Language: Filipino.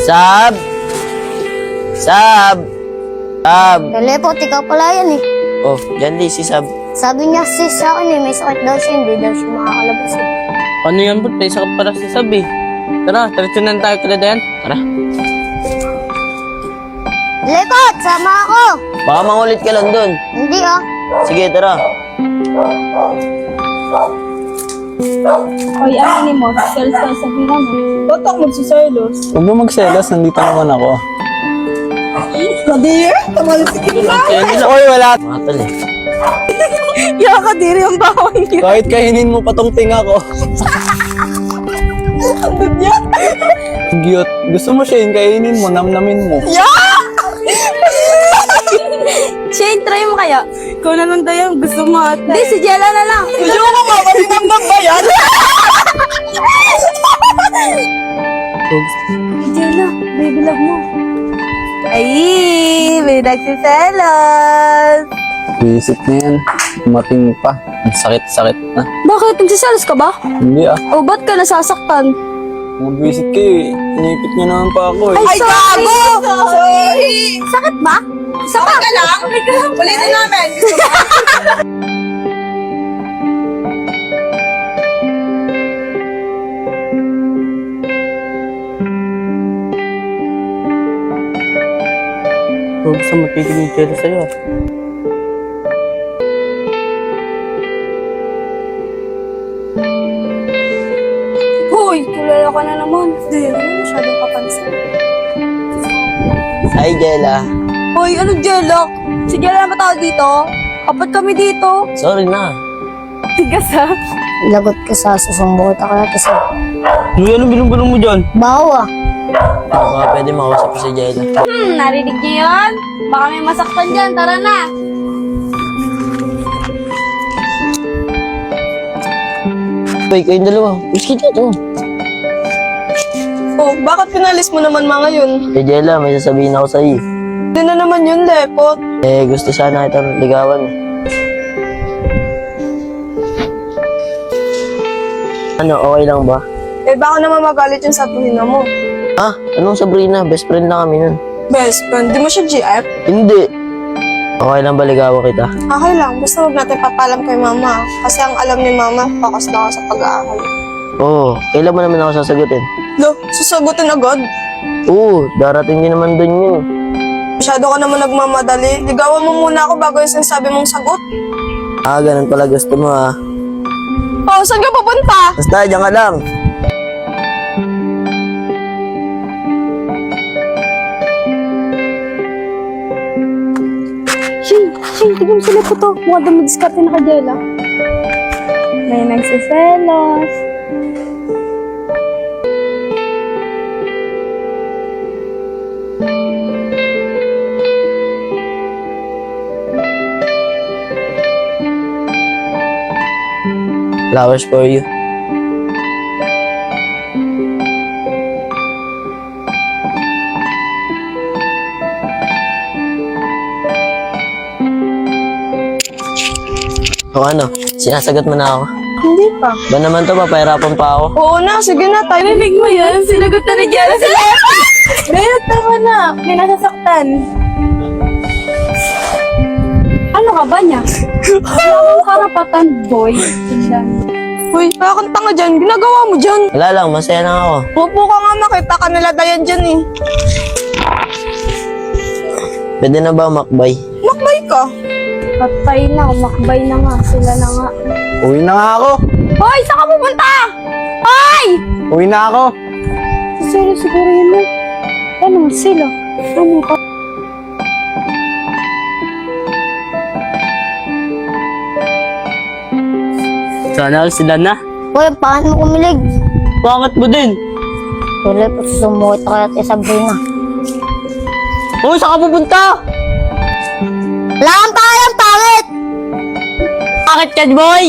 Sab! Sab! Sab! Teleport, ikaw pala yan eh. Oh, dyan di si Sab. Sabi niya sis sa akin eh, may sakit daw siya, hindi daw siya makakalabas eh. Ano yan, bro? May sakit para si Sab eh. Tara, taritsunan tayo kila Dayan. Tara. Teleport, sama ako! Baka mangulit ka lang dun. Hindi ah. Sige, tara. Hoy, aminin mo, selos ka sa bilang mo. Ba't ako magsiselos? Huwag mo magselos, nandito naman ako. Kadiri? Tamalit si Kila. Oy, wala. Mga tol eh. Yeah, kadiri ang bawang niya. Kahit kainin mo patong tinga ko. Cute. Gusto mo siya kainin mo, namnamin mo. Shane, try mo kaya? Ikaw na lang Dayan, gusto mo ate. Hindi, si Jella na lang. Gusto mo nga, malinamnam ba yan? Jella, baby love mo. Ay, may nagsiselos. Visit na yan. Umating pa. Ang sakit-sakit na. Bakit? Nagsiselos ka ba? Hindi ah. O, ba't ka nasasaktan? Mag-visit kayo eh. Inipit niya naman pa ako eh. Ay, sorry! Sorry! Sakit ba? Sakit ka lang? Ulitin namin! Huwag sa matitig ni Jella sa'yo. Hoy, tulala ka na naman. Hindi, ano masyadong kapansin. Hi, Jella. Hoy, ano Jella? Si Jella na ba tao dito? Apat kami dito. Sorry na. Tigas ha? Lagot ka sa susumbo kita kaya kasi Uy, anong bilong-bilong mo dyan? bawa. Baka pwede makausap ko si Jella. Narinig niyo yun? Baka may masaktan dyan, tara na. Uy, kayong dalawa. Whiskey dito. Oh, bakit pinalis mo naman mga yun? Hey, Jella, may sasabihin ako sa'yo. Hindi na naman yun, Lepot. Eh, gusto sana kitang ligawan. Ano, okay lang ba? Eh, baka naman magalit yung Sabrina mo. Ah, anong Sabrina? Best friend na kami nun. Best friend, di mo siya GF? Hindi. Okay lang ba ligawan kita? Okay lang, basta huwag natin papalam kay mama. Kasi ang alam ni mama, focus na ako sa pag-aaral. Oo, kailan mo naman ako sasagutin? Lo, sasagutin agad? Oo, darating din naman dun yun. Masyado ka naman nagmamadali. Ligawan mo muna ako bago yung sinasabi mong sagot. Ah, ganun pala gusto mo ah. Oh, saan ka papunta? Basta, diyan ka lang. Shane, tignan mo sila po to. Mukhang dumidiskarte na ka Jella. May nagsiselos. Flowers for you. O ano, sinasagot mo na ako. Hindi pa. Ba naman to, papahirapan pa ako. Oo na, sige na, tayo. Narinig mo yan? Sinagot na ni Jella sila. Dahil tama na. May nasasaktan. Ano ka ba niya? Wala kang karapatan, boy. Tingnan. Uy, bakit tanga dyan? Ginagawa mo dyan. Wala lang, masaya na ako. Upo ka nga, makita ka nila Dayan dyan eh. Pwede na ba makbay? Makbay ka. Patay na, umakbay na nga. Sila na nga. Uwi na nga ako. Hoy, saan ka pupunta? Hoy! Uwi na ako. Sila siguro yun mo. Ano sila? Ano ka? Sana sila na. Hoy, paano mo kumilig? Bakit mo din? Teleport, susumbo kita kaya kay Sabrina. Uy, saan ka pupunta? Wala kang pakialam, pangit! Bakit ka, boy?